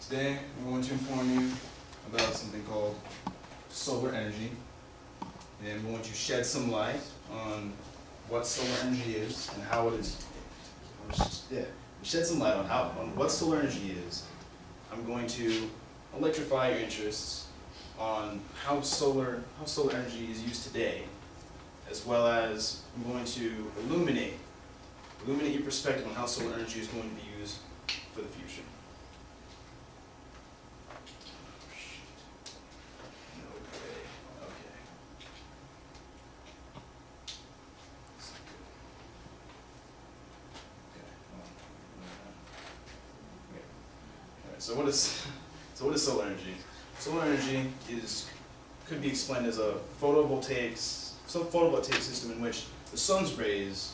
Today I'm going to inform you about something called solar energy, and I'm going to shed some light on what solar energy is and how it is. Shed some light on what solar energy is. I'm going to electrify your interests on how solar energy is used today, as well as I'm going to illuminate your perspective on how solar energy is going to be used for the future. So what is solar energy? Solar energy could be explained as a photovoltaic system in which the sun's rays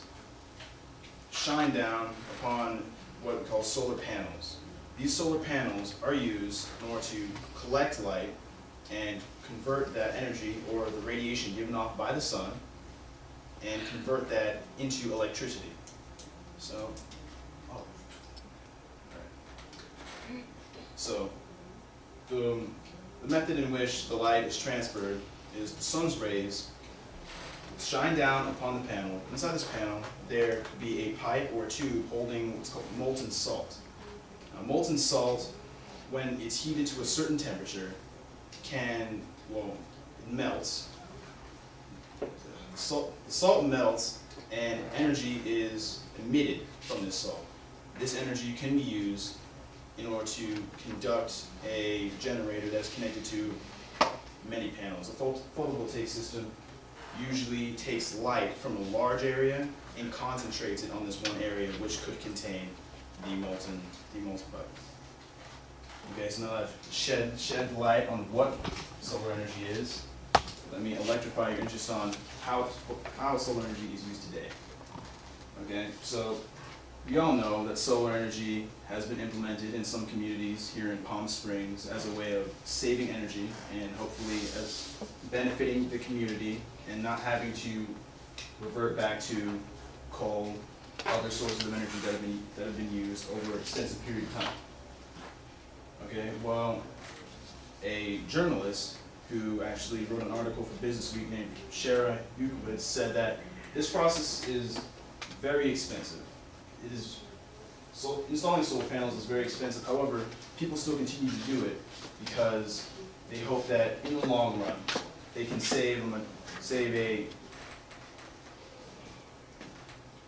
shine down upon what we call solar panels. These solar panels are used in order to collect light and convert that energy or the radiation given off by the sun and convert that into electricity. So, So, the method in which the light is transferred is the sun's rays shine down upon the panel. Inside this panel, there could be a pipe or a tube holding what's called molten salt. Now, molten salt, when it's heated to a certain temperature, it melts. The salt melts, and energy is emitted from this salt. This energy can be used in order to conduct a generator that's connected to many panels. A photovoltaic system usually takes light from a large area and concentrates it on this one area, which could contain the molten pipe. Okay, so now that I've shed light on what solar energy is, let me electrify your interest on how solar energy is used today. Okay, so we all know that solar energy has been implemented in some communities here in Palm Springs as a way of saving energy and hopefully as benefiting the community and not having to revert back to coal, other sources of energy that have been used over an extensive period of time. Okay, well, a journalist who actually wrote an article for Business Week named Shara Yukowitz said that this process is very expensive. Installing solar panels is very expensive. However, people still continue to do it because they hope that in the long run they can save a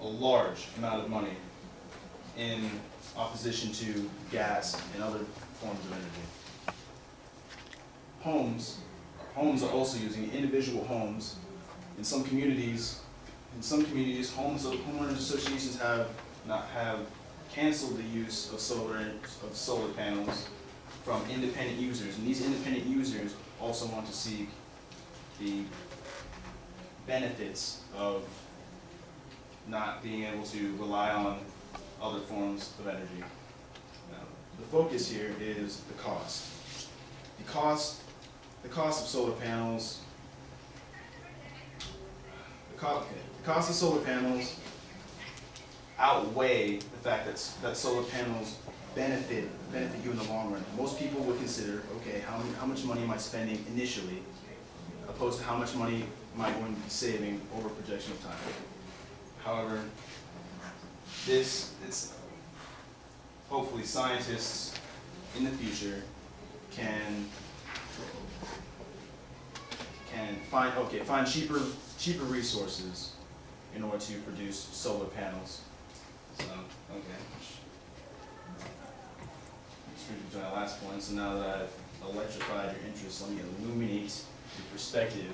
large amount of money in opposition to gas and other forms of energy. Homes are also using individual homes. In some communities, homeowners associations have canceled the use of solar panels from independent users, and these independent users also want to seek the benefits of not being able to rely on other forms of energy. Now, the focus here is the cost. The cost of solar panels. The cost of solar panels outweigh the fact that solar panels benefit you in the long run. Most people would consider, okay, how much money am I spending initially, opposed to how much money am I going to be saving over a projection of time. However, it's hopefully scientists in the future can find cheaper resources in order to produce solar panels. So, okay. Let's move to my last point. So now that I've electrified your interest, let me illuminate your perspective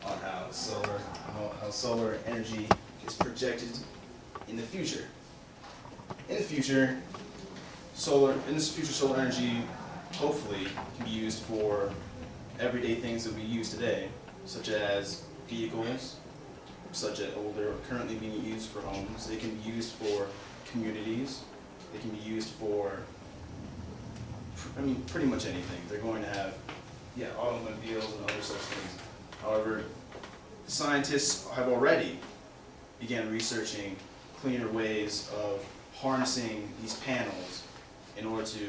on how solar energy is projected in the future. In this future, solar energy hopefully can be used for everyday things that we use today, such as vehicles, they're currently being used for homes. They can be used for communities. They can be used for, pretty much anything. They're going to have, automobiles and other such things. However, scientists have already began researching cleaner ways of harnessing these panels in order to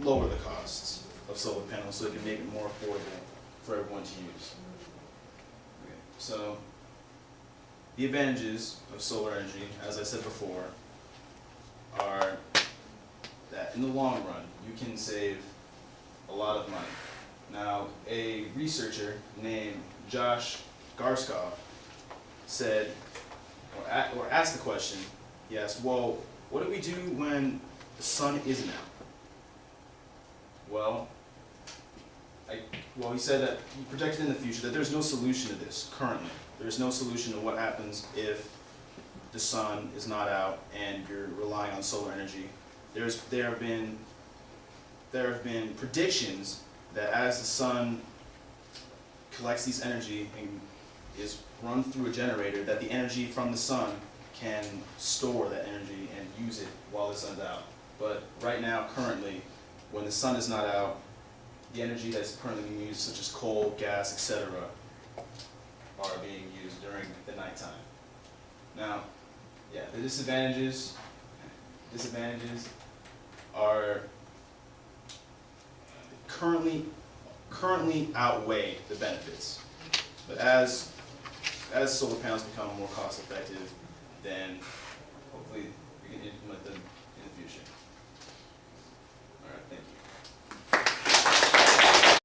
lower the costs of solar panels so it can make it more affordable for everyone to use. Okay. So the advantages of solar energy, as I said before, are that in the long run you can save a lot of money. Now, a researcher named Josh Garskov said, or asked the question, he asked, well, what do we do when the sun isn't out? Well, he said that he projected in the future that there's no solution to this currently. There's no solution to what happens if the sun is not out and you're relying on solar energy. There have been predictions that as the sun collects these energy and is run through a generator, that the energy from the sun can store that energy and use it while the sun's out. But right now, currently, when the sun is not out, the energy that's currently being used, such as coal, gas, etc., are being used during the nighttime. Now, yeah, the disadvantages are currently outweigh the benefits. But as solar panels become more cost effective, then hopefully we can implement them in the future.